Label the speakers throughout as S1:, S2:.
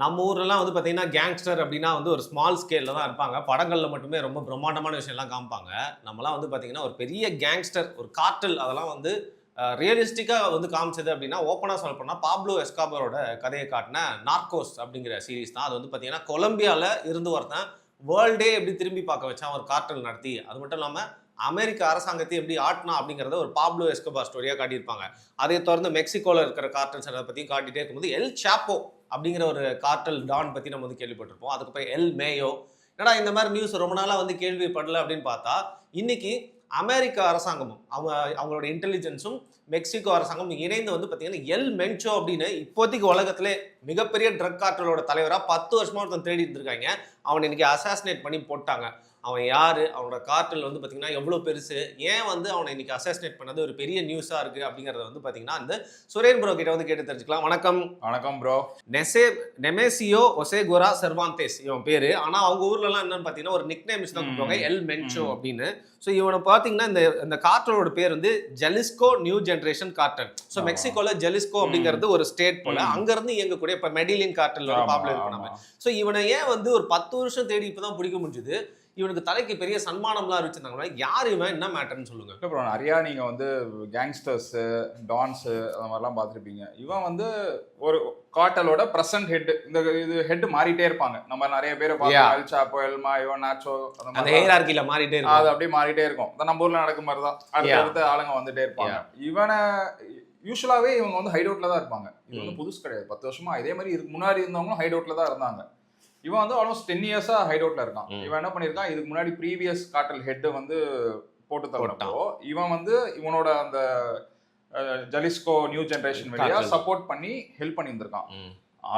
S1: நம்ம ஊர்லலாம் வந்து பார்த்தீங்கன்னா, கேங்ஸ்டர் அப்டின்னா வந்து ஒரு ஸ்மால் ஸ்கேல்ல தான் இருப்பாங்க. படங்கள்ல மட்டுமே ரொம்ப பிரம்மாண்டமான விஷயம்லாம் காமிப்பாங்க. நம்மலாம் வந்து பார்த்தீங்கன்னா, ஒரு பெரிய கேங்ஸ்டர், ஒரு கார்ட்டல் அதெல்லாம் வந்து ரியலிஸ்டிக்கா வந்து காமிச்சது அப்டின்னா, ஓப்பனா சொல்லப்போனா பாப்லோ எஸ்காபாரோட கதைய காட்டுன நார்கோஸ் அப்டிங்கிற சீரிஸ் தான். அது வந்து பார்த்தீங்கன்னா, கொலம்பியால இருந்து ஒருத்தன் வேர்ல்டே எப்டி திரும்பி பார்க்க வச்சான் ஒரு கார்ட்டல் நடத்தி. அது மட்டும் இல்லாம அமெரிக்க அரசாங்கத்தை எப்படி ஆட்னா அப்படிங்கிறத ஒரு பாப்லோ எஸ்கோபார் ஸ்டோரியா காட்டியிருப்பாங்க. அதை தொடர்ந்து மெக்சிகோல இருக்கிற கார்ட்டல்ஸ் அதை பத்தியும் காட்டிட்டே இருக்கும்போது எல் சாப்போ அப்படிங்கிற ஒரு கார்ட்டல் டான் பத்தி நம்ம வந்து கேள்விப்பட்டிருப்போம். அதுக்கப்புறம் எல் மேயோ. என்னடா இந்த மாதிரி நியூஸ் ரொம்ப நாளா வந்து கேள்விப்படல அப்படின்னு பார்த்தா இன்னைக்கு அமெரிக்க அரசாங்கமும் அவங்களோட இன்டெலிஜென்ஸும் மெக்சிகோ அரசாங்கம் இணைந்து வந்து பார்த்தீங்கன்னா எல் மென்சோ அப்படின்னு இப்போதைக்கு உலகத்திலே மிகப்பெரிய ட்ரக் கார்ட்டலோட தலைவராக 10 வருஷமா ஒருத்தன் தேடிட்டு இருந்திருக்காங்க. அவனை இன்னைக்கு அசாசினேட் பண்ணி போட்டாங்க. அவன் யாரு? அவனோட கார்ட்டல் வந்து பார்த்தீங்கன்னா எவ்வளோ பெருசு? ஏன் வந்து அவனை இன்னைக்கு அசாசினேட் பண்ணது ஒரு பெரிய நியூஸா இருக்கு அப்படிங்கிறத வந்து பார்த்தீங்கன்னா அந்த சுரேன் ப்ரோ கிட்ட வந்து கேட்டு தெரிஞ்சுக்கலாம். வணக்கம்.
S2: வணக்கம் ப்ரோ.
S1: நெமேசியோ ஒசேகோரா செர்வாந்தேஸ் இவன் பேரு. ஆனா அவங்க ஊர்லலாம் என்னன்னு பார்த்தீங்கன்னா ஒரு நிக் நேம்ஸ் தான் கூப்பிடுவாங்க, எல் மென்சோ அப்படின்னு. ஸோ இவனை பார்த்தீங்கன்னா இந்த கார்ட்டலோட பேர் வந்து Jalisco new generation cartel. So மெக்சிகோல ஜலிஸ்கோ அப்படிங்கிறது ஒரு ஸ்டேட் போல. அங்கிருந்து இயங்கக்கூடிய இப்போ மெடிலின் கார்ட்டல் பாப்புலர் பண்ணாம. ஸோ இவனை ஏன் வந்து ஒரு 10 வருஷம் தேடி இப்பதான் பிடிக்க முடிஞ்சது? இவனுக்கு தலைக்கு பெரிய சன்மானம்லாம் அறிவிச்சிருந்தாங்க. யார் இவன், என்ன மேட்டர்னு சொல்லுங்க.
S2: அப்புறம் நிறையா நீங்கள் வந்து கேங்ஸ்டர்ஸு, டான்ஸு அந்த மாதிரிலாம் பார்த்துருப்பீங்க. இவன் வந்து ஒரு கார்ட்டலோட ப்ரெசன்ட் ஹெட். இது ஹெட் மாறிட்டே இருப்பாங்க. நம்ம நிறைய பேரை பார்க்கலாம். எல் சாப்போ, எல்மா, இவன் நாச்சோ,
S1: அந்த ஹியரார்கில மாறிட்டே இருக்கும்.
S2: அது அப்படியே மாறிட்டே இருக்கும். நம்ம ஊரில் நடக்கும் மாதிரி தான் அடுத்த ஆளுங்க வந்துட்டே இருப்பாங்க. இவனை யூஸ்வலாகவே இவங்க வந்து ஹைட் அவுட்டில் தான் இருப்பாங்க. இது வந்து புதுசு கிடையாது. 10 வருஷமா இதே மாதிரி இதுக்கு முன்னாடி இருந்தவங்களும் ஹைட் அவுட்டில் தான் இருந்தாங்க. இவன் வந்து ஆல்மோஸ்ட் 10 இயர்ஸா ஹைட் அவுட்ல இருக்கான். இவன் என்ன பண்ணிருக்கான், இதுக்கு முன்னாடி ப்ரீவியஸ் கார்ட்டல் ஹெட் வந்து போட்டு தள்ளப்போ இவன் வந்து இவனோட அந்த ஜலிஸ்கோ நியூ ஜெனரேஷன் வழியா சப்போர்ட் பண்ணி ஹெல்ப் பண்ணி இருந்திருக்கான்.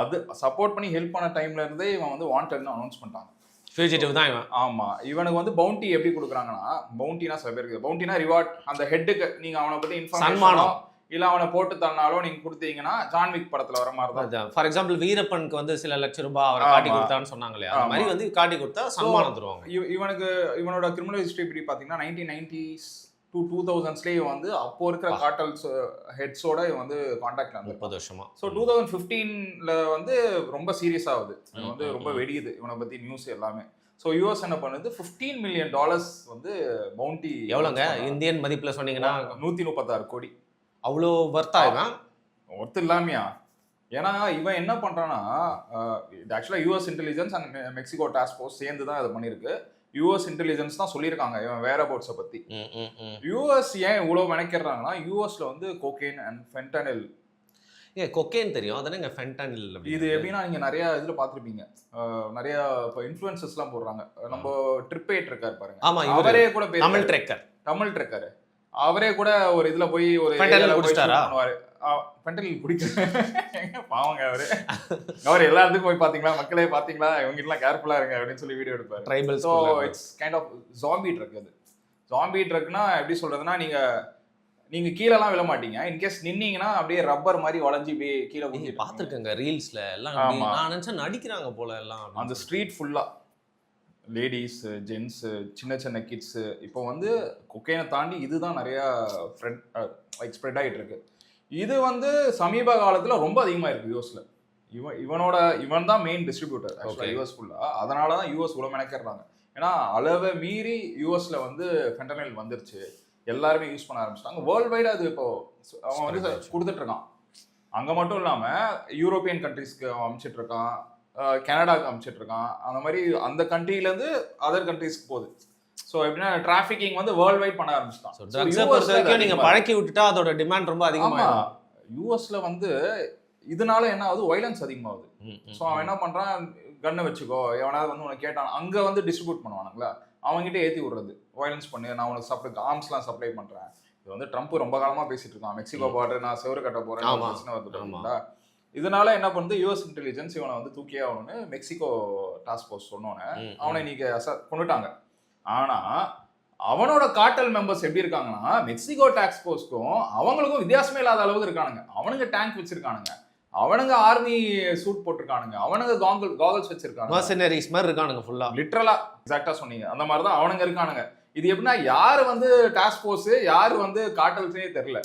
S2: அது சப்போர்ட் பண்ணி ஹெல்ப் பண்ண டைம்ல இருந்தே இவன் வந்து வாண்டட்னு அனௌன்ஸ் பண்ணிட்டாங்க.
S1: ஃபியூஜிட்டிவ் தான் இவன்.
S2: ஆமா. இவனுக்கு வந்து பவுண்டி எப்படி கொடுக்குறாங்கன்னா, பவுண்டினா சில பேருக்கு பவுண்டினா ரிவார்ட். அந்த ஹெட்டுக்கு நீங்க அவனை பத்தி இன்ஃபர்மேஷன் இல்ல அவனை போட்டு தந்தாலும் நீங்க கொடுத்தீங்கன்னா ஜான்விக் படத்துல வர மாதிரி தான்.
S1: ஃபார் எக்ஸாம்பிள் வீரப்பனுக்கு வந்து சில லட்சம் ரூபாய் அவரை காட்டி கொடுத்தான்னு சொன்னாங்களே, அந்த மாதிரி வந்து காட்டி கொடுத்தா சன்மானம் தருவாங்க.
S2: இவனோட கிரிமினல் ஹிஸ்டரி இப்படி பாத்தீங்கன்னா 1990s to 2000ஸ்லயே வந்து அப்போ இருக்கிற கார்ட்டல்ஸ் ஹெட்ஸோட இவன் வந்து கான்டாக்ட்ல வந்து
S1: 30 வருஷமா.
S2: ஸோ 2015ல வந்து ரொம்ப சீரியஸ் ஆகுது. வந்து ரொம்ப வெடியுது இவனை பத்தி நியூஸ் எல்லாமே. ஸோ யூஎஸ் என்ன பண்ணுது, $15 million வந்து பவுண்டி.
S1: எவ்வளோங்க இந்தியன் மதிப்புல சொன்னீங்கன்னா?
S2: 136 கோடி.
S1: அவ்வளோ வர்த்தா இவன்?
S2: ஒர்த்து இல்லாமையா? ஏன்னா இவன் என்ன பண்றான்னா, ஆக்சுவலா US intelligence and Mexico task force சேர்ந்து தான் இது பண்ணிருக்கு. யூஎஸ் இன்டெலிஜென்ஸ் தான் சொல்லியிருக்காங்க இவன் வேற அபவுட்ஸை பத்தி. யூஎஸ் ஏன் இவ்வளவு நினைக்கிறாங்கன்னா, யூஎஸ்ல வந்து கோகேன் அண்ட் ஃபென்டனில்.
S1: கொக்கேன் தெரியும், அதானே ஃபென்டனில்.
S2: இது எப்படின்னா நீங்க நிறைய இதுல பாத்துருப்பீங்க, நிறைய இப்போ இன்ஃப்ளூயன்சர்ஸ்லாம் போடுறாங்க. நம்ம ட்ரிப்பேட் இருக்காரு பாருங்க.
S1: ஆமா,
S2: அவரே கூட
S1: தமிழ் ட்ரெக்கர்
S2: அவரே கூட ஒரு இதுல போய் ஒரு பெண்டலில் குடிக்க பாவங்க அவர் எல்லாத்துக்கும் போய் பாத்தீங்களா, மக்களே பாத்தீங்களா, இவங்க எல்லாம் கேர்ஃபுல்லா இருங்க அப்படின்னு சொல்லி வீடியோ எடுப்பாரு.
S1: Tribal.
S2: So it's kind of zombie drug. அது ஜாம்பி ட்ரக்னா எப்படி சொல்றதுன்னா, நீங்க கீழெல்லாம் விழ மாட்டீங்க. இன்கேஸ் நின்னீங்கன்னா அப்படியே ரப்பர் மாதிரி வளைஞ்சி கீழே ஊற்றி
S1: பார்த்துருக்கேங்க ரீல்ஸ்ல எல்லாம். நான் நினைச்சேன் நடிக்கிறாங்க போல எல்லாம். அந்த
S2: ஸ்ட்ரீட் ஃபுல்லா லேடிஸ், ஜென்ஸ், சின்ன சின்ன கிட்ஸு. இப்போ வந்து கொக்கைனை தாண்டி இதுதான் நிறையா ஸ்ப்ரெட் ஆகிட்டு இருக்கு. இது வந்து சமீப காலத்தில் ரொம்ப அதிகமாக இருக்குது யூஎஸ்ல. இவன் தான் மெயின் டிஸ்ட்ரிபியூட்டர் ஆக்சுவலாக யூஎஸ் ஃபுல்லாக. அதனால தான் யூஎஸ் இவ்வளோ மெனக்கிறாங்க. ஏன்னா அளவை மீறி யூஎஸ்ல வந்து ஃபென்டனைல் வந்துருச்சு, எல்லாருமே யூஸ் பண்ண ஆரம்பிச்சிட்டாங்க. வேர்ல்டு வைடு அது இப்போ அவன் வந்து கொடுத்துட்டு இருக்கான். அங்கே மட்டும் இல்லாமல் யூரோப்பியன் கண்ட்ரீஸ்க்கு அவன் அனுப்பிச்சிட்டு இருக்கான், கனடாவுக்கு அனுப்பிச்சிட்டு இருக்கான். அந்த மாதிரி அந்த கண்ட்ரிலேருந்து அதர் கண்ட்ரீஸ்க்கு போகுது. ஸோ எப்படின்னா டிராஃபிக்கிங் வந்து வேர்ல்டு வைட் பண்ண ஆரம்பிச்சிட்டான்.
S1: நீங்க பழக்கி விட்டுட்டா அதோட டிமாண்ட் ரொம்ப அதிகமாக.
S2: யூஎஸ்ல வந்து இதனால என்ன ஆகுது, வைலன்ஸ் அதிகமாகுது. ஸோ அவன் என்ன பண்றான், கன்னை வச்சுக்கோ, எவனாவது வந்து உனக்கு கேட்டான், அங்கே வந்து டிஸ்ட்ரிபியூட் பண்ணுவானுங்களா, அவங்ககிட்ட ஏற்றி விடுறது, வைலன்ஸ் பண்ணி நான் உனக்கு ஆர்ம்ஸ்லாம் சப்ளை பண்றேன். இது வந்து ட்ரம்ப் ரொம்ப காலமா பேசிட்டு இருக்கான். மெக்சிகோ பார்டர் நான் செவரு கட்ட போறேன். இதனால என்ன பண்ணுது, யூஎஸ் இன்டெலிஜென்ஸ் இவனை வந்து தூக்கியே ஆகணும்னு மெக்சிகோ டாஸ்க் ஃபோர்ஸ் சொன்னோன்னே அவனை இன்னைக்கு கொண்டுட்டாங்க. ஆனா அவனோட கார்ட்டல் மெம்பர்ஸ் எப்படி இருக்காங்கன்னா, மெக்சிகோ டாஸ்க் ஃபோர்ஸ்க்கும் அவங்களுக்கும் வித்தியாசமே இல்லாத அளவுக்கு இருக்கானுங்க. அவனுங்க டேங்க் வச்சிருக்கானுங்க, அவனுங்க ஆர்மி சூட் போட்டிருக்கானுங்க, அவனுங்க காகல்ஸ் வச்சிருக்காங்க,
S1: மர்சனரிஸ் மாதிரி இருக்கானுங்க ஃபுல்லா.
S2: லிட்டரலா எக்ஸாக்டா சொன்னீங்க, அந்த மாதிரி தான் அவனுங்க இருக்கானுங்க. இது எப்படின்னா யாரு வந்து டாஸ்க் ஃபோர்ஸ் யாரு வந்து கார்ட்டல்ஸ்னே தெரியல.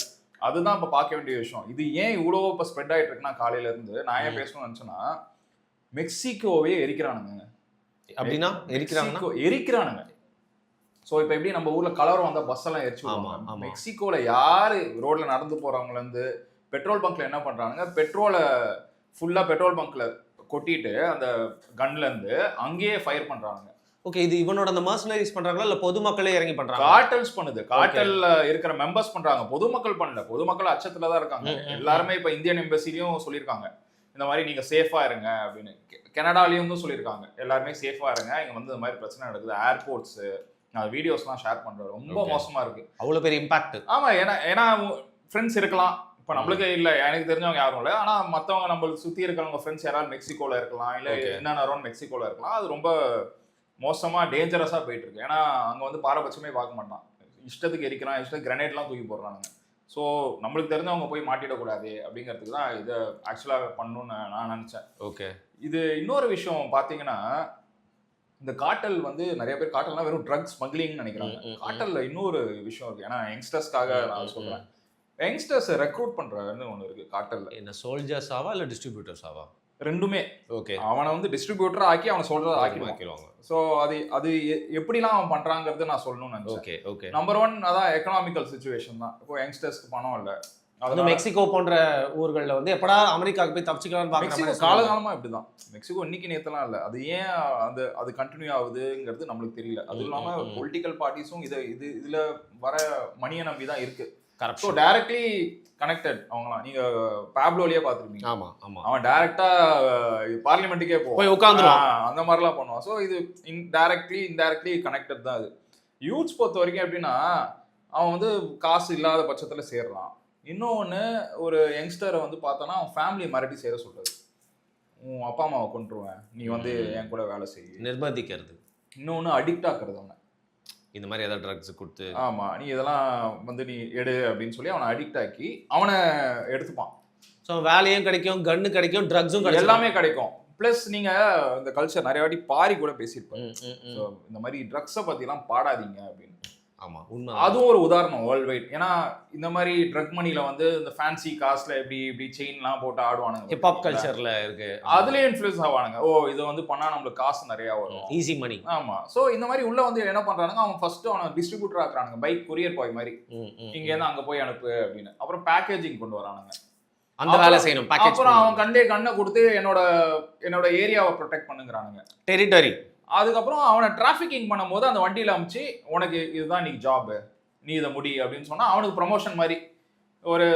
S2: அதுதான் இப்போ பார்க்க வேண்டிய விஷயம். இது ஏன் இவ்வளோ இப்போ ஸ்ப்ரெட் ஆகிட்டு இருக்குன்னா, காலையில இருந்து நான் ஏன் பேசணும்னு நினச்சேன்னா, மெக்சிகோவே எரிக்கிறானுங்க.
S1: அப்படின்னா எரிக்கிறாங்கன்னா
S2: எரிக்கிறானுங்க. ஸோ இப்போ எப்படி நம்ம ஊர்ல கலவரம் வந்தா பஸ் எல்லாம் எரிச்சு
S1: ஆமா,
S2: விடுவாங்க,
S1: ஆமா.
S2: மெக்சிகோல யாரு ரோட்ல நடந்து போறவங்கல இருந்து பெட்ரோல் பங்க்ல என்ன பண்றானுங்க, பெட்ரோலை ஃபுல்லா பெட்ரோல் பங்க்ல கொட்டிட்டு அந்த கன்ல இருந்து அங்கேயே ஃபயர் பண்றானுங்க.
S1: ஓகே, இது இவனோட அந்த மர்சனரிஸ் பண்றாங்களா இல்ல பொதுமக்களே இறங்கி பண்றாங்க?
S2: கார்டல்ஸ் பண்ணுது, கார்டல்ல இருக்கிற மெம்பர்ஸ் பண்றாங்க, பொதுமக்கள் பண்ணல. பொதுமக்கள் அச்சத்துல தான் இருக்காங்க. எல்லாருமே இப்ப இந்தியன் எம்பசிலையும் சொல்லியிருக்காங்க இந்த மாதிரி நீங்க சேஃபா இருங்க அப்படின்னு. கனடாலையும் சொல்லியிருக்காங்க எல்லாருமே சேஃபா இருங்க, இங்க வந்து இந்த மாதிரி பிரச்சனை நடக்குது. ஏர்போர்ட்ஸ் நான் வீடியோஸ்லாம் ஷேர் பண்றேன், ரொம்ப மோசமா இருக்கு.
S1: அவ்வளவு பெரிய இம்பாக்ட்.
S2: ஆமா, ஏன்னா ஃப்ரெண்ட்ஸ் இருக்கலாம், இப்போ நம்மளுக்கு இல்ல, எனக்கு தெரிஞ்சவங்க யாரும் இல்லை, ஆனா மத்தவங்க நம்மளுக்கு சுத்தி இருக்கிறவங்க ஃப்ரெண்ட்ஸ் யாராவது மெக்சிகோல இருக்கலாம், இல்ல என்னென்ன அரௌண்ட் மெக்சிகோல இருக்கலாம். அது ரொம்ப மோசமா டேஞ்சரஸா போயிட்டு இருக்கு. ஏன்னா அங்க வந்து பாரபட்சமே பார்க்க மாட்டான், இஷ்டத்துக்கு எரிக்கிறான், இஷ்டத்துக்கு கிரனேட்லாம் தூக்கி போடுறாங்க. ஸோ நம்மளுக்கு தெரிஞ்சவங்க போய் மாட்டிடக்கூடாது அப்படிங்கிறதுக்கு தான் இதை ஆக்சுவலாக பண்ணணும்னு நான் நினச்சேன்.
S1: ஓகே,
S2: இது இன்னொரு விஷயம் பார்த்தீங்கன்னா, இந்த காட்டல் வந்து நிறைய பேர் காட்டல்னா வெறும் ட்ரக்ஸ் ஸ்மக்லிங்னு நினைக்கிறாங்க. காட்டல்ல இன்னொரு விஷயம் இருக்கு. ஏன்னா யங்ஸ்டர்ஸ்க்காக நான் சொல்றேன், யங்ஸ்டர்ஸ் ரெக்ரூட் பண்றன்னு ஒன்று இருக்கு காட்டல்ல.
S1: என்ன சோல்ஜர்ஸாவா இல்ல டிஸ்ட்ரிபியூட்டர்ஸாவா?
S2: ரெண்டுமே.
S1: ஓகே,
S2: அவனை வந்து டிஸ்ட்ரிபியூட்டர் ஆக்கி அவனை சொல்றதை ஆக்கிடுவாங்க. ஸோ அது எப்படிலாம் அவன் பண்றாங்கிறது நான் சொல்லணும்னு நினைச்சேன்.
S1: Okay okay.
S2: நம்பர் 1 அதான் எக்கனாமிக்கல் சிச்சுவேஷன் தான். இப்போ யங்ஸ்டர்ஸ்க்கு பணம் இல்லை,
S1: அது மெக்சிகோ போன்ற ஊர்கள்ல வந்து எப்படா அமெரிக்காவுக்கு போய் தப்பிச்சுக்கலாம்னு
S2: மெக்சிகோ காலகாலமா இப்படிதான். மெக்சிகோ இன்னைக்கு நேத்தெல்லாம் இல்லை, அது ஏன் அது கண்டினியூ ஆகுதுங்கிறது நம்மளுக்கு தெரியல. அதுவும் இல்லாம பொலிட்டிக்கல் பார்ட்டிஸும் இதுல வர மணியை நம்பி தான் இருக்கு. ஸோ டைரக்ட்லி கனெக்டட் அவங்களாம். நீங்க பாப்லோலயே பார்த்துருப்பீங்க.
S1: ஆமா ஆமா,
S2: அவன் டைரக்டா பார்லிமெண்ட்டுக்கே
S1: போய் உட்காந்துருவான்,
S2: அந்த மாதிரிலாம் பண்ணுவான். ஸோ இது இன்டைரக்ட்லி கனெக்டட் தான். இது யூத்ஸ் பொறுத்த வரைக்கும் எப்படின்னா, அவன் வந்து காசு இல்லாத பட்சத்துல சேர்றான். இன்னொன்று, ஒரு யங்ஸ்டரை வந்து பார்த்தோன்னா அவன் ஃபேமிலியை மிரட்டி சேர சொல்றது, உன் அப்பா அம்மாவை கொண்டுருவேன், நீ வந்து என் கூட வேலை செய்ய,
S1: நிர்பந்திக்கிறது.
S2: இன்னொன்று அடிக்ட் ஆக்குறது அவனை,
S1: இந்த மாதிரி ஏதாவது ட்ரக்ஸ் கொடுத்து,
S2: ஆமா நீ இதெல்லாம் வந்து நீ எடு அப்படின்னு சொல்லி அவனை அடிக்ட் ஆக்கி அவனை எடுத்துப்பான்.
S1: ஸோ வேலையும் கிடைக்கும், கன்னு கிடைக்கும், ட்ரக்ஸும் கிடைக்கும்,
S2: எல்லாமே கிடைக்கும். ப்ளஸ் நீங்க இந்த கல்ச்சர் நிறைய வாட்டி பாரி கூட பேசியிருப்பேன், இந்த மாதிரி ட்ரக்ஸை பத்திலாம் பாடாதீங்க அப்படின்னு.
S1: ஆமா, உண்மை.
S2: அதுவும் ஒரு உதாரணம் வேர்ல்ட் வைட். ஏன்னா இந்த மாதிரி ட்ரக் மணில வந்து இந்த ஃபேன்சி காஸ்ட்ல இப்படி செயின்லாம் போட்டு ஆடுவானுங்க,
S1: ஹிப்ஹாப் கல்ச்சர்ல இருக்கு,
S2: அதுலயே இன்ஃப்ளூயன்ஸ் ஆவானுங்க. ஓ இதை வந்து பண்ணா நம்மளுக்கு காசு நிறைய வரும்,
S1: ஈஸி மணி.
S2: ஆமா. சோ இந்த மாதிரி உள்ள வந்து என்ன பண்றானுங்க, அவன் ஃபர்ஸ்ட் அவனை டிஸ்ட்ரிபியூட்டர் ஆக்குறானுங்க, பைக் கொரியர் பாய் மாதிரி, இங்க இருந்து அங்க போய் அனுப்பு அப்படின்னு. அப்புறம் பேக்கேஜிங் கொண்டு வரானுங்க,
S1: அந்த வேலை செய்யணும்.
S2: அப்புறம் அவன் கண்ணை கொடுத்து என்னோட ஏரியாவை ப்ரொடெக்ட் பண்ணுங்கிறானுங்க,
S1: டெரிட்டரி.
S2: அதுக்கப்புறம் அவனை டிராஃபிக்கிங் பண்ணும்போது அந்த வண்டியில அமிச்சு, உனக்கு இதுதான் இன்னைக்கு ஜாப், நீ இதை முடி அப்படின்னு சொன்னா அவனுக்கு ப்ரமோஷன் மாதிரி ஒரு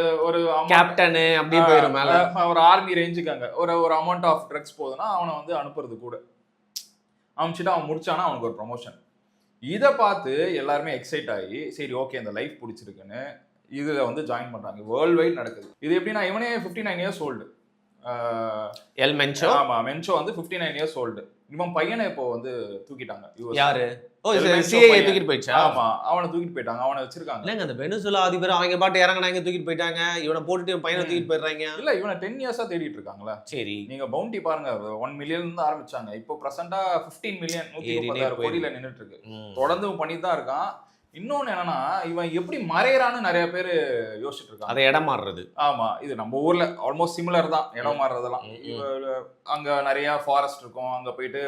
S1: கேப்டன் அப்படி போயிடும் மேல.
S2: ஒரு ஆர்மி ரேஞ்சுக்கு அங்க ஒரு அமௌண்ட் ஆஃப் ட்ரக்ஸ் போகுதுன்னா அவனை வந்து அனுப்புறது கூட, அனுப்பிச்சுட்டு அவன் முடிச்சானா அவனுக்கு ஒரு ப்ரமோஷன். இதை பார்த்து எல்லாருமே எக்ஸைட் ஆகி சரி ஓகே இந்த லைஃப் பிடிச்சிருக்குன்னு இதுல வந்து ஜாயின் பண்றாங்க. வேர்ல்ட் வைட் நடக்குது இது. எப்படின்னா இவனே 59 இயர்ஸ் ஓல்டு,
S1: எல் மென்சோ.
S2: ஆமா, மென்சோ வந்து 59 இயர்ஸ் ஓல்டு. இவன் பையனை இப்போ வந்து தூக்கிட்டாங்க.
S1: யாரு? ஓ சிஐஏ தூக்கிட்டு போயிடுச்சா?
S2: ஆமா, அவனை தூக்கிட்டு போயிட்டாங்க, அவனை வச்சிருக்காங்க.
S1: இல்லங்க, அந்த வெனிசுலா அதிபர் அவங்க பாட்டு இறங்குனாங்க, தூக்கிட்டு போயிட்டாங்க, இவனை போட்டுட்டு இவன் பையனை தூக்கிட்டு போயிடுறாங்க.
S2: இல்ல இவனை 10 இயர்ஸா தேடிட்டு இருக்காங்களா.
S1: சரி,
S2: நீங்க பவுண்டி பாருங்க, 1 மில்லியன் இருந்து ஆரம்பிச்சாங்க, இப்போ பிரசண்டா 15 மில்லியன் 136 கோடியில நின்னுட்டு இருக்கு. தொடர்ந்து பண்ணிட்டு தான் இருக்கான். இன்னொன்னு என்னன்னா, இவன் எப்படி மறையறான்னு நிறைய பேர் யோசிச்சுட்டு இருக்காங்க.
S1: அதை இடம் மாறுறது.
S2: ஆமா, இது நம்ம ஊர்ல ஆல்மோஸ்ட் சிமிலர் தான் இடம் மாறுறதெல்லாம். அங்க நிறைய ஃபாரஸ்ட் இருக்கும், அங்க போயிட்டு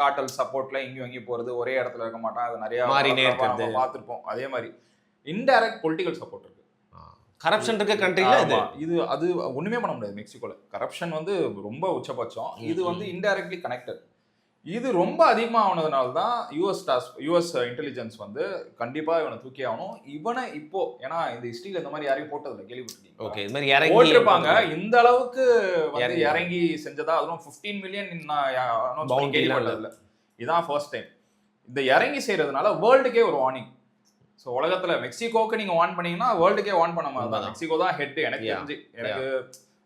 S2: காட்டல் சப்போர்ட்ல இங்கேயும் போறது, ஒரே இடத்துல இருக்க மாட்டான், அது நிறைய நம்ம பார்த்துருப்போம். அதே மாதிரி இன்டைரக்ட் பொலிட்டிக்கல் சப்போர்ட் இருக்கு.
S1: கரப்ஷன் இருக்க கண்ட்ரில
S2: அது ஒண்ணுமே பண்ண முடியாது. மெக்சிகோல கரப்ஷன் வந்து ரொம்ப உச்சபட்சம். இது வந்து இன்டைரக்ட்லி கனெக்டட். இது ரொம்ப அதிகமா ஆனதுனால தான் யூஎஸ் இன்டெலிஜென்ஸ் வந்து கண்டிப்பா இவனை தூக்கி ஆகணும். இவனை இப்போ ஏன்னா இந்த ஹிஸ்டரியில இந்த மாதிரி யாரையும் போட்டதில்ல, கேள்விப்பட்டிருக்கீங்க?
S1: ஓகே, இந்த மாதிரி இறங்கி
S2: போட்டிருப்பாங்க. இந்த அளவுக்கு வந்து இறங்கி செஞ்சதா, அதுவும் 15 மில்லியன் கேள்விப்பட்டதில்ல. இதான் ஃபர்ஸ்ட் டைம். இந்த இறங்கி செய்யறதுனால வேர்ல்டுக்கே ஒரு வார்னிங். ஸோ உலகத்துல மெக்சிகோக்கு நீங்க வார்ன் பண்ணீங்கன்னா வேர்ல்டுக்கே வார்ன் பண்ண மாதிரி தான். மெக்சிகோ தான் ஹெட் எனக்கு தெரிஞ்சு. எனக்கு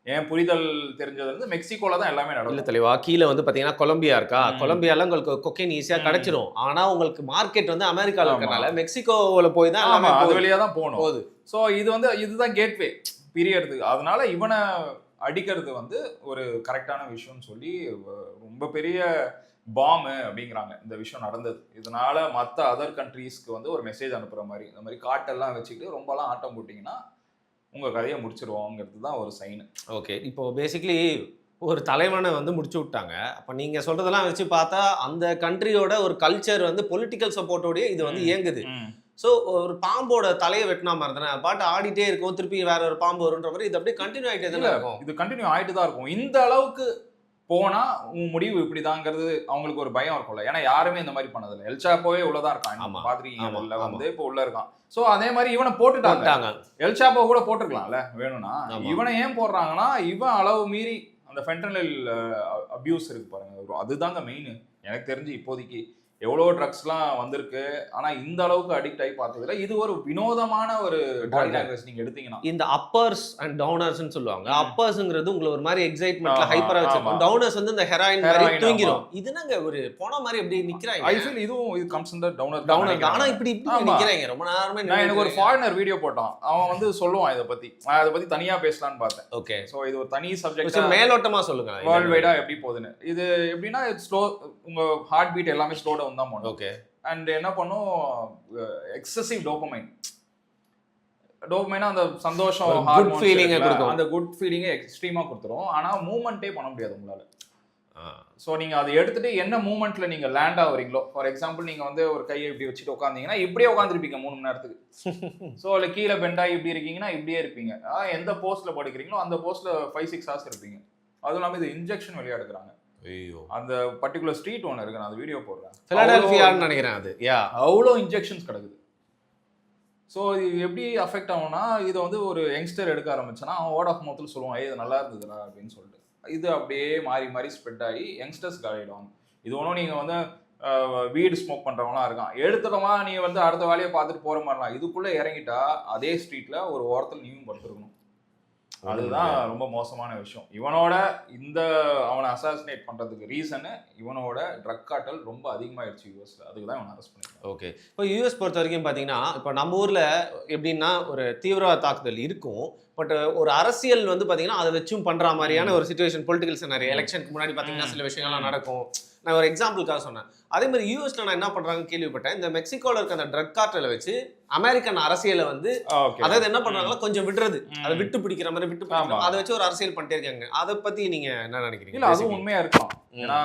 S2: என் புரிதல் தெரிஞ்சது வந்து மெக்சிகோல தான் எல்லாமே நடக்கும்.
S1: இல்ல தெளிவா கீழே வந்து பாத்தீங்கன்னா கொலம்பியா இருக்கா, கொலம்பியால உங்களுக்கு கொக்கைன் ஈஸியா கிடைச்சிடும். ஆனா உங்களுக்கு மார்க்கெட் வந்து அமெரிக்கால இருக்கறனால மெக்சிகோல போய் தான் எல்லாமே
S2: அது வழியா தான் போகணும். ஸோ இதுதான் கேட்வே பீரியட். அதனால இவனை அடிக்கிறது வந்து ஒரு கரெக்டான விஷயம்னு சொல்லி ரொம்ப பெரிய பாம்பு அப்படிங்கிறாங்க இந்த விஷயம் நடந்தது. இதனால மற்ற அதர் கண்ட்ரீஸ்க்கு வந்து ஒரு மெசேஜ் அனுப்புற மாதிரி, இந்த மாதிரி காட்டெல்லாம் வச்சுக்கிட்டு ரொம்பலாம் ஆட்டம் போட்டிங்கன்னா உங்கள் கதையை முடிச்சிருவோங்கிறது தான் ஒரு சைனு.
S1: ஓகே, இப்போ பேசிக்லி ஒரு தலைவனை வந்து முடிச்சு விட்டாங்க. அப்ப நீங்க சொல்றதெல்லாம் வச்சு பார்த்தா அந்த கண்ட்ரியோட ஒரு கல்ச்சர் வந்து பொலிட்டிக்கல் சப்போர்ட்டோடயே இது வந்து இயங்குது. ஸோ ஒரு பாம்போட தலையை வெட்டினா மாதிரி தானே பாட்டு ஆடிட்டே இருக்கும், திருப்பி வேற ஒரு பாம்பு வருன்ற மாதிரி இது அப்படியே கண்டினியூ ஆகிட்டே தானே இருக்கும்.
S2: இது கண்டினியூ ஆயிட்டு தான் இருக்கும். இந்த அளவுக்கு போனா உன் முடிவு இப்படிதாங்கிறது அவங்களுக்கு ஒரு பயம் இருக்கும்ல. ஏன்னா யாருமே இந்த மாதிரி பண்ணதில்லை. எல் சாப்போவே உள்ளதான் இருக்கான். பாத்திரிக்கீங்கல்ல வந்து இப்போ உள்ள இருக்கான். சோ அதே மாதிரி இவனை போட்டுட்டாங்க. எல் சாப்போ கூட போட்டுருக்கலாம்ல வேணும்னா. இவனை ஏன் போடுறாங்கன்னா இவன் அளவு மீறி அந்த ஃபென்டனில் அபியூஸ் இருக்கு பாருங்க, அதுதாங்க மெயின். எனக்கு தெரிஞ்சு இப்போதைக்கு எவ்வளோ ட்ரக்ஸ்லாம் வந்திருக்கு, ஆனா இந்த அளவுக்கு அடிக்ட் ஆகி பார்த்ததில்ல. இது ஒரு வினோதமான ஒரு ட்ரக் லாங்குவேஜ் நீங்க எடுத்தீங்கன்னா.
S1: இந்த அப்பர்ஸ் அண்ட் டவுனர்ஸ்னு சொல்லுவாங்க. அப்பர்ஸ்ங்கிறது உங்களை ஒரு மாதிரி எக்ஸைட்மெண்ட்ல ஹைப்பரா வச்சிருக்கும். டவுனர்ஸ் வந்து இந்த ஹெராயின் மாதிரி தூங்கிரும். இது நாங்க ஒரு போன மாதிரி எப்படி நிக்கிறாங்க.
S2: ஐ ஃபீல் இதுவும் இது கம்ஸ் இன் தி டவுனர்.
S1: ஆனா இப்படி நிக்கிறாங்க ரொம்ப நேரமே.
S2: நான் எனக்கு ஒரு ஃபாரினர் வீடியோ போட்டான், அவன் வந்து சொல்லுவான் இத பத்தி. நான் அத பத்தி தனியா பேசலாம்னு பார்த்தேன்.
S1: ஓகே,
S2: சோ இது ஒரு தனி சப்ஜெக்ட்.
S1: மேலோட்டமா சொல்லுங்க
S2: வேர்ல்ட் வைடா எப்படி போகுதுன்னு. இது எப்படின்னா ஸ்லோ, உங்க ஹார்ட் பீட் எல்லாமே ஸ்லோ டவுன் தான் பண்ணும்.
S1: ஓகே,
S2: அண்ட் என்ன பண்ணும், எக்ஸசிவ் டோபமைன். டோபமைனா அந்த சந்தோஷம்
S1: குட் ஃபீலிங்கை கொடுக்கும்.
S2: அந்த குட் ஃபீலிங்கை எக்ஸ்ட்ரீமா கொடுத்துரும். ஆனா மூவ்மெண்ட்டே பண்ண முடியாது உங்களால. ஸோ நீங்க அதை எடுத்துட்டு என்ன மூவ்மெண்ட்ல நீங்க லேண்ட் ஆகுறீங்களோ, ஃபார் எக்ஸாம்பிள் நீங்க வந்து ஒரு கையை இப்படி வச்சுட்டு உட்காந்தீங்கன்னா இப்படியே உட்காந்துருப்பீங்க 3 மணி நேரத்துக்கு. ஸோ இல்லை கீழே பெண்டாகி இப்படி இருக்கீங்கன்னா இப்படியே இருப்பீங்க. எந்த போஸ்ட்ல படுக்கிறீங்களோ அந்த போஸ்ட்ல 5-6 hours இருப்பீங்க. அதுவும் இல்லாமல் இது இன்ஜெக்ஷன் வழியா எடுக்கிறாங்க. அந்த பர்டிகுலர் ஸ்ட்ரீட் ஒன்று இருக்கு, நான் அந்த வீடியோ போடுறேன்,
S1: பிலடெல்பியான்னு நினைக்கிறேன். அது
S2: அவ்வளோ இன்ஜெக்ஷன்ஸ் கிடக்குது. ஸோ இது எப்படி அஃபெக்ட் ஆகும்னா, இதை வந்து ஒரு யங்ஸ்டர் எடுக்க ஆரம்பிச்சுன்னா அவன் வேர்ட் ஆஃப் மவுத்தில் சொல்லுவான், இது நல்லா இருந்ததுடா அப்படின்னு சொல்லிட்டு. இது அப்படியே மாறி மாறி ஸ்ப்ரெட் ஆகி யங்ஸ்டர்ஸ் ஆகிடுவாங்க. இது ஒன்றும் நீங்கள் வந்து வீடு ஸ்மோக் பண்ணுறவங்களாம் இருக்கான், எடுத்துட்டோமா நீ வந்து அடுத்த வேலையை பார்த்துட்டு போகிற மாதிரிலாம். இதுக்குள்ளே இறங்கிட்டா அதே ஸ்ட்ரீட்டில் ஒரு ஓரத்தில் நீயும் படுத்துருக்கணும். அதுதான் ரொம்ப மோசமான விஷயம். இவனோட அவனை அசாசினேட் பண்றதுக்கு ரீசனு இவனோட ட்ரக் கார்ட்டல் ரொம்ப அதிகமாயிடுச்சு யூஎஸ்ல. அதுக்கு தான் இவனை அரெஸ்ட் பண்ணிருக்காங்க.
S1: ஓகே, இப்போ யூஎஸ் பொறுத்த வரைக்கும் பார்த்தீங்கன்னா, இப்போ நம்ம ஊரில் எப்படின்னா ஒரு தீவிரவாத தாக்குதல் இருக்கும், பட் ஒரு அரசியல் வந்து பார்த்தீங்கன்னா அதை வச்சும் பண்ணுற மாதிரியான ஒரு சிச்சுவேஷன், பொலிட்டிக்கல் சினாரியோ. எலெக்ஷனுக்கு முன்னாடி பார்த்தீங்கன்னா சில விஷயங்கள்லாம் நடக்கும். நான் ஒரு எக்ஸாம்பிளுக்காக சொன்னேன். அதே மாதிரி யூஎஸ்ல நான் என்ன பண்றாங்கன்னு கேள்விப்பட்டேன், இந்த மெக்சிகோல இருக்க அந்த ட்ரக் கார்ட்டலை வச்சு அமெரிக்கன் அரசியலை வந்து அதாவது என்ன பண்றாங்களா கொஞ்சம் விடுறது, அதை விட்டு பிடிக்கிற மாதிரி விட்டு பிடிக்கிற அதை வச்சு ஒரு அரசியல் பண்ணிட்டே இருக்காங்க. அதை பத்தி நீங்க என்ன நினைக்கிறீங்க?
S2: இல்ல அதுவும் உண்மையா இருக்கும். ஏன்னா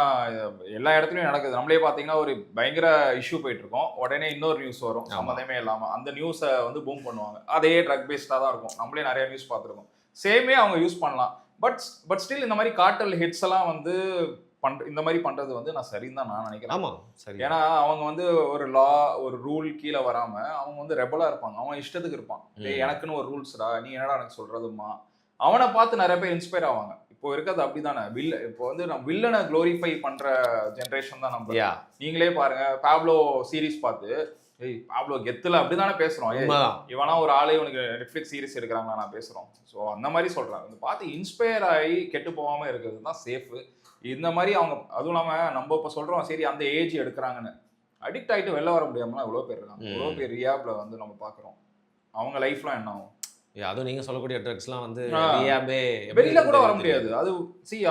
S2: எல்லா இடத்துலயும் நடக்குது. நம்மளே பாத்தீங்கன்னா ஒரு பயங்கர இஷ்யூ போயிட்டு இருக்கோம், உடனே இன்னொரு நியூஸ் வரும் சம்மந்தமே இல்லாம. அந்த நியூஸை வந்து பூம் பண்ணுவாங்க. அதே ட்ரக் பேஸ்டா தான் இருக்கும். நம்மளே நிறைய நியூஸ் பார்த்துருக்கோம். சேமே அவங்க யூஸ் பண்ணலாம். பட் ஸ்டில் இந்த மாதிரி கார்ட்டல் ஹிட்ஸ் எல்லாம் வந்து இந்த மாதிரி பண்றது வந்து நான் சரின்னு தான் நான் நினைக்கிறேன்.
S1: ஆமா சரி.
S2: ஏன்னா அவங்க வந்து ஒரு லா ஒரு ரூல் கீழே வராம அவங்க வந்து ரெபலா இருப்பாங்க. அவன் இஷ்டத்துக்கு இருப்பான். எனக்குன்னு ஒரு ரூல்ஸ்டா, நீ என்னடா எனக்கு சொல்றதுமா, அவனை பார்த்து நிறைய பேர் இன்ஸ்பயர் ஆவாங்க. இப்போ இருக்கிறது அப்படிதானே. இப்போ வந்து நம்ம வில்லனை க்ளோரிஃபை பண்ற ஜென்ரேஷன் தான் நம்ம. நீங்களே பாருங்க, பாப்லோ சீரீஸ் பார்த்து பாப்லோ கெத்துல அப்படிதானே பேசுறோம். இவனா ஒரு ஆளே இவனுக்கு நெட்ஃபிளிக்ஸ் சீரிஸ் எடுக்கிறாங்களா நான் பேசுறோம். ஸோ அந்த மாதிரி சொல்றாங்க. பார்த்து இன்ஸ்பயர் ஆகி கெட்டு போகாம இருக்கிறது தான் சேஃபு. இந்த மாதிரி அவங்க அதுவும் இல்லாமல் நம்ம இப்போ சொல்கிறோம் சரி அந்த ஏஜ் எடுக்கிறாங்கன்னு, அடிக்ட் ஆகிட்டு வெளில வர முடியாமலாம் எவ்வளோ பேர் இருக்காங்க. எவ்வளோ பேர் ரியாப்ல வந்து நம்ம பார்க்குறோம். அவங்க லைஃப்லாம் என்ன ஆகும்?
S1: அதுவும் நீங்கள் சொல்லக்கூடிய ட்ரக்ஸ்லாம் வந்து
S2: வெளியில கூட வர முடியாது.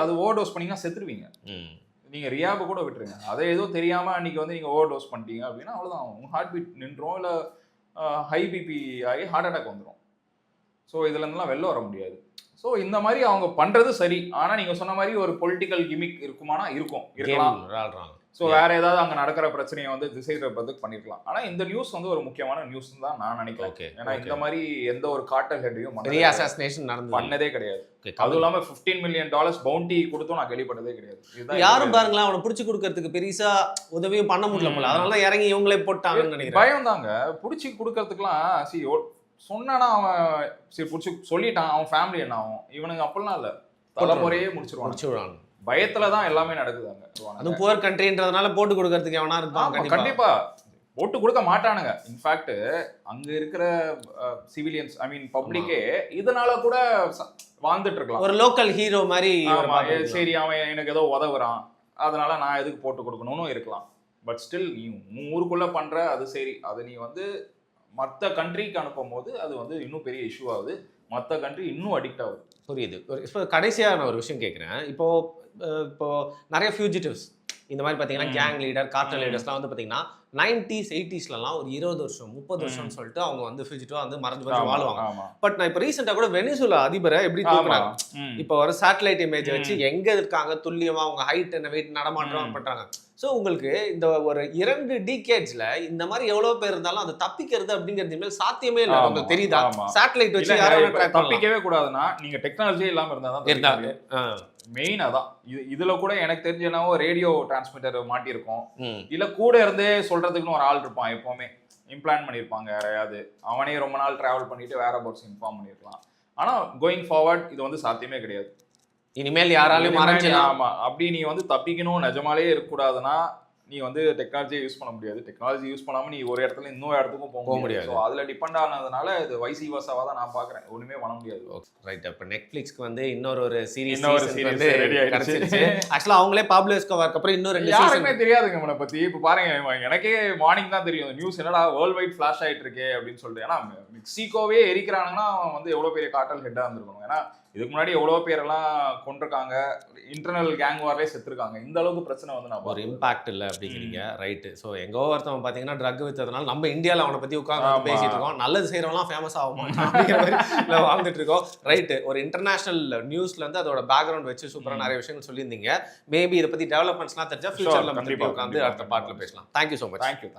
S2: அது ஓவர் டோஸ் பண்ணிங்கன்னா செத்துருவீங்க. நீங்கள் ரியாபை கூட விட்டுருங்க. அதை ஏதோ தெரியாமல் அன்றைக்கி வந்து நீங்கள் ஓவர் டோஸ் பண்ணிட்டீங்க அப்படின்னா அவ்வளோதான், உங்கள் ஹார்ட் பீட் நின்றோம், இல்லை ஹை பிபி ஆகி ஹார்ட் அட்டாக் வந்துடும். ஸோ இதுலேருந்துலாம் வெளில வர முடியாது. ஸோ இந்த மாதிரி அவங்க பண்றது சரி. ஆனா நீங்க சொன்ன மாதிரி ஒரு பொலிட்டிக்கல் கிமிக் இருக்குமானா இருக்கலாம். ஸோ வேற ஏதாவது அங்க நடக்கிற பிரச்சனையை வந்து திசை திருப்பதுக்கு பண்ணிருக்கலாம். ஆனா இந்த நியூஸ் வந்து ஒரு முக்கியமான நியூஸ் தான் நான் நினைக்கிறேன். ஏன்னா இந்த மாதிரி எந்த ஒரு கார்ட்டல் ஹெட்டையும் பண்ணதே கிடையாது. அதுவும் இல்லாம $15 million பவுண்டி கொடுத்தும் நான் கேள்விப்பட்டதே கிடையாது.
S1: யாரும் பாருங்களேன் அவனை பிடிச்சி கொடுக்கறதுக்கு பெருசா உதவியும் பண்ண முடியல போல, அதனால இறங்கி இவங்களே போட்டாங்கன்னு நினைக்கிறேன்.
S2: பயம் தாங்க. பிடிச்சி கொடுக்கறதுக்குலாம் சொன்னானா அவன் சரி பிடிச்சி சொல்லிட்டான், அவன் ஃபேமிலி என்ன ஆகும்? இவனுங்க அப்படிலாம் இல்லை, தலைமுறையே முடிச்சிருவாங்க. பயத்துல தான் எல்லாமே நடக்குதாங்க.
S1: அதுவும் புவர் கண்ட்ரின்றதுனால போட்டு கொடுக்கறதுக்கு எவனா இருப்பான்.
S2: கண்டிப்பா போட்டு கொடுக்க மாட்டானுங்க. இன்ஃபேக்ட் அங்க இருக்கிற சிவிலியன்ஸ் பப்ளிக்கே இதனால கூட வாழ்ந்துட்டு இருக்கலாம்.
S1: ஒரு லோக்கல் ஹீரோ மாதிரி.
S2: சரி அவன் எனக்கு ஏதோ உதவுறான் அதனால நான் எதுக்கு போட்டு கொடுக்கணும்னு இருக்கலாம். பட் ஸ்டில் நீ ஊருக்குள்ள பண்ற அது சரி, அது நீ வந்து மற்ற கண்ட்ரிக்கு அனுப்பும் போது அது வந்து இன்னும் பெரிய இஷ்யூ ஆகுது. மற்ற கண்ட்ரி இன்னும் அடிக்ட் ஆகுது.
S1: புரியுது. இப்போ கடைசியாக நான் ஒரு விஷயம் கேட்குறேன். இப்போ நிறைய ஃபியூஜிட்டிவ்ஸ் இந்த மாதிரி பார்த்தீங்கன்னா கேங் லீடர் கார்ட்டல் லீடர்ஸ்லாம் வந்து பார்த்தீங்கன்னா 90s 80sலாம் ஒரு 20 வருஷம் 30 வருஷம்னு சொல்லிட்டு அவங்க வந்து ஃபியூஜிட்டிவா வந்து மறைஞ்சு மறைஞ்சு வாழ்வாங்க. பட் நான் இப்போ ரீசெண்டாக கூட வெனிசுலா அதிபரை எப்படி தூக்குறாங்க, இப்போ ஒரு சேட்டலைட் இமேஜ் வச்சு எங்க இருக்காங்க துல்லியமா அவங்க ஹைட் என்ன வெயிட் நடமாட்டம் பண்றாங்க. ஸோ உங்களுக்கு இந்த ஒரு 2 டிகேட்ஸ்ல இந்த மாதிரி எவ்வளவு பேர் இருந்தாலும் அது தப்பிக்கிறது அப்படிங்கிறது மேல் சாத்தியமே இல்லை. உங்களுக்கு தெரியுதா? சேட்டலைட் வச்சு யாரும்
S2: தப்பிக்கவே கூடாதுன்னா நீங்க டெக்னாலஜி இல்லாம இருந்தாதான்
S1: இருந்தாங்க.
S2: மெயின் அதான். இதுல கூட எனக்கு தெரிஞ்ச என்னவோ ரேடியோ டிரான்ஸ்மிட்டர் மாட்டியிருக்கோம், இல்ல கூட இருந்தே சொல்றதுக்குன்னு ஒரு ஆள் இருப்பான் எப்பவுமே, இம்ப்ளான் பண்ணியிருப்பாங்க யாரையாவது, அவனே ரொம்ப நாள் டிராவல் பண்ணிட்டு வேற பர்ஸ் இன்ஃபார்ம் பண்ணிருக்கலாம். ஆனா கோயிங் ஃபார்வர்ட் இது வந்து சாத்தியமே கிடையாது.
S1: இனிமேல் யாராலையும் மறைஞ்சிடலாம்.
S2: ஆமா, அப்படி நீ வந்து தப்பிக்கணும் நிஜமாலே இருக்கக்கூடாதுன்னா நீ வந்து டெக்னாலஜியை யூஸ் பண்ண முடியாது. டெக்னாலஜி யூஸ் பண்ணாம நீ ஒரு இடத்துல இன்னொரு இடத்துக்கும் போக முடியாது. ஸோ அதுல டிபெண்ட் ஆனதுனால இது வைசி வர்சாவா தான் நான் பாக்குறேன். ஒண்ணுமே பண்ண முடியாது.
S1: ரைட். அப்ப நெட்ஃபிளிக்ஸ்க்கு வந்து இன்னொரு சீரிஸ் வந்து ரெடி ஆயிடுச்சு. ஆக்சுவலா அவங்களே பாப்லோ எஸ்கோபார்க்கு அப்புறம் இன்னொரு 2 சீசன்
S2: யாருமே தெரியாதுங்க இவனை பத்தி. இப்ப பாருங்க, எனக்கே மார்னிங் தான் தெரியும் நியூஸ், என்னடா வேர்ல்ட் வைட் ஃபிளாஷ் ஆயிட்டு இருக்கே அப்படின்னு சொல்லிட்டு. ஏன்னா மெக்சிகோவே எரிக்கிறாங்கன்னா அவன் வந்து எவ்வளவு பெரிய கார்ட்டல் ஹெட்டா இருந்திருக்கணும். ஏன்னா இதுக்கு முன்னாடி எவ்வளோ பேரெல்லாம் கொண்டிருக்காங்க, இன்டர்னல் கேங் வார்லேயே செத்துருக்காங்க. இந்த அளவுக்கு பிரச்சனை வந்து நான்
S1: ஒரு இம்பாக்ட் இல்லை அப்படிங்கிறீங்க. ரைட்டு. ஸோ எங்கோ ஒருத்தவன் பார்த்தீங்கன்னா ட்ரக் விற்றதுனால நம்ம இந்தியாவில் அவனை பற்றி உட்காந்து பேசிட்டு இருக்கோம். நல்லது செய்கிறவங்களாம் ஃபேமஸ் ஆக மாட்டான் அப்படிங்கிற மாதிரி வாழ்ந்துட்டு இருக்கோம். ரைட்டு. ஒரு இன்டர்நேஷனல் நியூஸ்லேருந்து அதோட பேக்ரவுண்ட் வச்சு சூப்பராக நிறைய விஷயங்கள் சொல்லியிருந்தீங்க. மேபி இதை பற்றி டெவலப்மெண்ட்ஸ்லாம் தெரிஞ்சா ஃபியூச்சரில் நம்ம உட்காந்து அடுத்த பாட்டில் பேசலாம். Thank you so much.
S2: தேங்க்யூ.